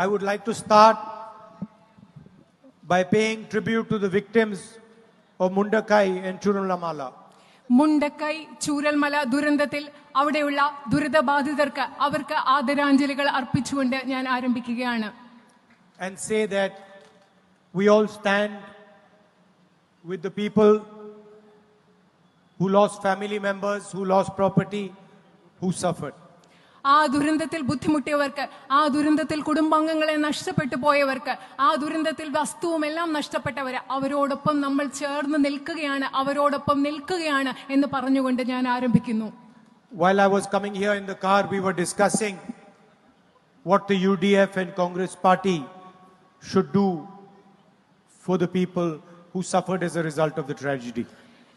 I would like to start by paying tribute to the victims of Mundakai and Churunlamala. Mundakkai Chooralmala ദുരന്തത്തിൽ അവിടെയുള്ള ദുരിതബാധിതർക്ക് അവർക്ക് ആദരാഞ്ജലികൾ അർപ്പിച്ചുകൊണ്ട് ഞാൻ ആരംഭിക്കുകയാണ്. And say that we all stand with the people who lost family members, who lost property, who suffered. ആ ദുരന്തത്തിൽ ബുദ്ധിമുട്ടിയവർക്ക്, ആ ദുരന്തത്തിൽ കുടുംബാംഗങ്ങളെ നഷ്ടപ്പെട്ടു പോയവർക്ക്, ആ ദുരന്തത്തിൽ വസ്തുവും എല്ലാം നഷ്ടപ്പെട്ടവര്, അവരോടൊപ്പം നമ്മൾ ചേർന്ന് നിൽക്കുകയാണ്, അവരോടൊപ്പം നിൽക്കുകയാണ് എന്ന് പറഞ്ഞുകൊണ്ട് ഞാൻ ആരംഭിക്കുന്നു. While I was coming here in the car, we were discussing what the UDF and Congress party should do for the people who suffered as a result of the tragedy.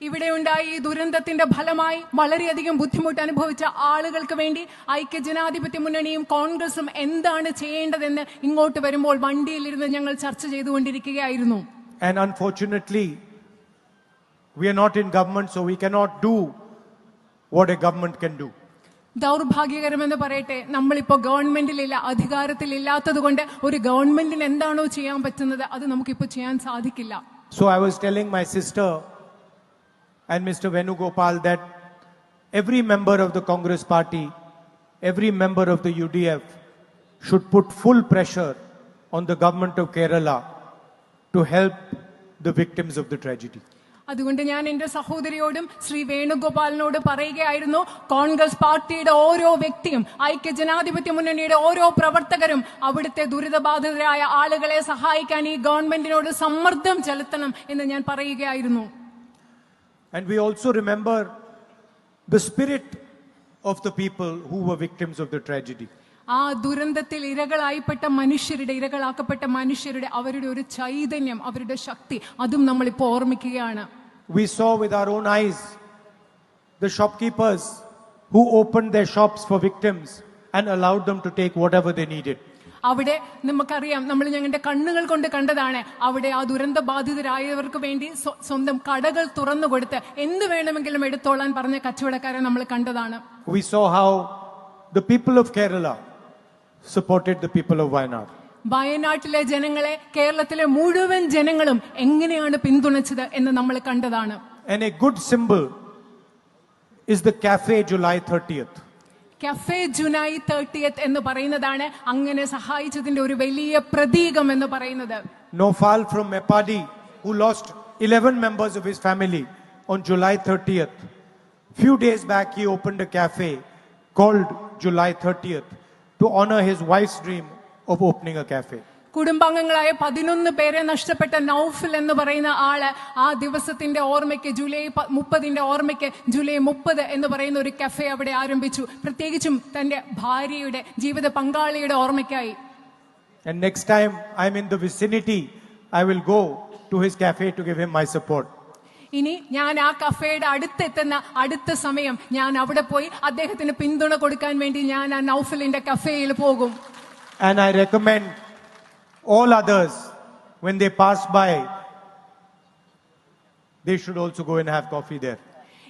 ഇവിടെ ഉണ്ടായ ഈ ദുരന്തത്തിന്റെ ഫലമായി വളരെയധികം ബുദ്ധിമുട്ട് അനുഭവിച്ച ആളുകൾക്ക് വേണ്ടി ഐക്യജനാധിപത്യ മുന്നണിയും കോൺഗ്രസും എന്താണ് ചെയ്യേണ്ടതെന്ന് ഇങ്ങോട്ട് വരുമ്പോൾ വണ്ടിയിലിരുന്ന് ഞങ്ങൾ ചർച്ച ചെയ്തുകൊണ്ടിരിക്കുകയായിരുന്നു. And unfortunately, we are not in government, so we cannot do what a government can do. ദൗർഭാഗ്യകരമെന്ന് പറയട്ടെ, നമ്മളിപ്പോ ഗവൺമെന്റിലില്ല, അധികാരത്തിൽ കൊണ്ട് ഒരു ഗവൺമെന്റിന് എന്താണോ ചെയ്യാൻ പറ്റുന്നത് അത് നമുക്കിപ്പോ ചെയ്യാൻ സാധിക്കില്ല. So I was telling my sister and Mr. Venugopal that every member of the Congress party, every member of the UDF should put full pressure on the government of Kerala to help the victims of the tragedy. അതുകൊണ്ട് ഞാൻ എന്റെ സഹോദരിയോടും ശ്രീ വേണുഗോപാലിനോട് പറയുകയായിരുന്നു, കോൺഗ്രസ് പാർട്ടിയുടെ ഓരോ വ്യക്തിയും ഐക്യജനാധിപത്യ മുന്നണിയുടെ ഓരോ പ്രവർത്തകരും അവിടുത്തെ ദുരിതബാധിതരായ ആളുകളെ സഹായിക്കാൻ ഈ ഗവൺമെന്റിനോട് സമ്മർദ്ദം ചെലുത്തണം എന്ന് ഞാൻ പറയുകയായിരുന്നു. And we also remember the spirit of the people who were victims of the tragedy. ആ ദുരന്തത്തിൽ ഇരകളാക്കപ്പെട്ട മനുഷ്യരുടെ അവരുടെ ഒരു ചൈതന്യം, അവരുടെ ശക്തി, അതും നമ്മൾ ഇപ്പോൾ ഓർമ്മിക്കുകയാണ്. We saw with our own eyes the shopkeepers who opened their shops for victims and allowed them to take whatever they needed. അവിടെ നമുക്കറിയാം, നമ്മൾ ഞങ്ങളുടെ കണ്ണുകൾ കൊണ്ട് കണ്ടതാണ്, അവിടെ ആ ദുരന്ത ബാധിതരായവർക്ക് വേണ്ടി സ്വന്തം കടകൾ തുറന്നു കൊടുത്ത് എന്ത് വേണമെങ്കിലും എടുത്തോളാൻ പറഞ്ഞ കച്ചവടക്കാരെ നമ്മൾ കണ്ടതാണ്. We saw how the people of Kerala supported the people of Wayanad. വയനാട്ടിലെ ജനങ്ങളെ കേരളത്തിലെ മുഴുവൻ ജനങ്ങളും എങ്ങനെയാണ് പിന്തുണച്ചത് എന്ന് നമ്മൾ കണ്ടതാണ്. And a good symbol is the Cafe July 30th. Cafe July 30th എന്ന് പറയുന്നതാണ് അങ്ങനെ സഹായിച്ചതിന്റെ ഒരു വലിയ പ്രതീകം എന്ന് പറയുന്നത്. Nofal from Mepadi, who lost 11 members of his family on July 30th. Few days back he opened a cafe called July 30th to honor his wife's dream of opening a cafe. കുടുംബാംഗങ്ങളായ 11 പേരെ നഷ്ടപ്പെട്ട നൗഫൽ എന്ന് പറയുന്ന ആള് ആ ദിവസത്തിന്റെ ഓർമ്മയ്ക്ക്, July 30ന്റെ ഓർമ്മയ്ക്ക് July 30 എന്ന് പറയുന്ന ഒരു കഫേ അവിടെ ആരംഭിച്ചു, പ്രത്യേകിച്ചും തന്റെ ഭാര്യയുടെ ജീവിത പങ്കാളിയുടെ ഓർമ്മയ്ക്കായി. And next time I'm in the vicinity, I will go to his cafe to give him my support. ഇനി ഞാൻ ആ കഫേയുടെ അടുത്ത സമയം ഞാൻ അവിടെ പോയി അദ്ദേഹത്തിന് പിന്തുണ കൊടുക്കാൻ വേണ്ടി ഞാൻ ആ നൗഫലിന്റെ കഫേയിൽ പോകും. And I recommend all others, when they pass by, they should also go and have coffee there.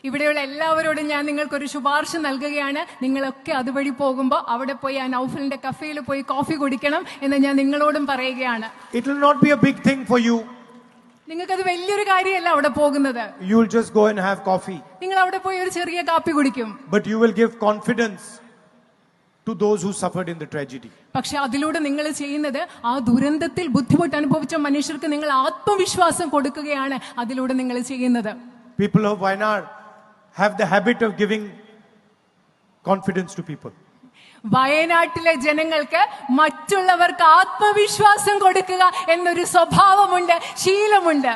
ഇവിടെയുള്ള എല്ലാവരോടും ഞാൻ നിങ്ങൾക്കൊരു ശുപാർശ നൽകുകയാണ്, നിങ്ങളൊക്കെ അതുവഴി പോകുമ്പോൾ അവിടെ പോയി ആ നൗഫലിന്റെ കഫേയിൽ പോയി കോഫി കുടിക്കണം എന്ന് ഞാൻ നിങ്ങളോടും പറയുകയാണ്. It will not be a big thing for you. നിങ്ങൾക്കത് വലിയൊരു കാര്യമല്ല അവിടെ പോകുന്നത്. You will just go and have coffee. നിങ്ങൾ അവിടെ പോയി ഒരു ചെറിയ കാപ്പി കുടിക്കും. But you will give confidence to those who suffered in the tragedy. പക്ഷെ അതിലൂടെ നിങ്ങൾ ചെയ്യുന്നത് ആ ദുരന്തത്തിൽ ബുദ്ധിമുട്ട് അനുഭവിച്ച മനുഷ്യർക്ക് നിങ്ങൾ ആത്മവിശ്വാസം കൊടുക്കുകയാണ് അതിലൂടെ നിങ്ങൾ ചെയ്യുന്നത്. People of Wayanad have the habit of giving confidence to people. വയനാട്ടിലെ ജനങ്ങൾക്ക് മറ്റുള്ളവർക്ക് ആത്മവിശ്വാസം കൊടുക്കുക എന്നൊരു സ്വഭാവമുണ്ട്, ശീലമുണ്ട്.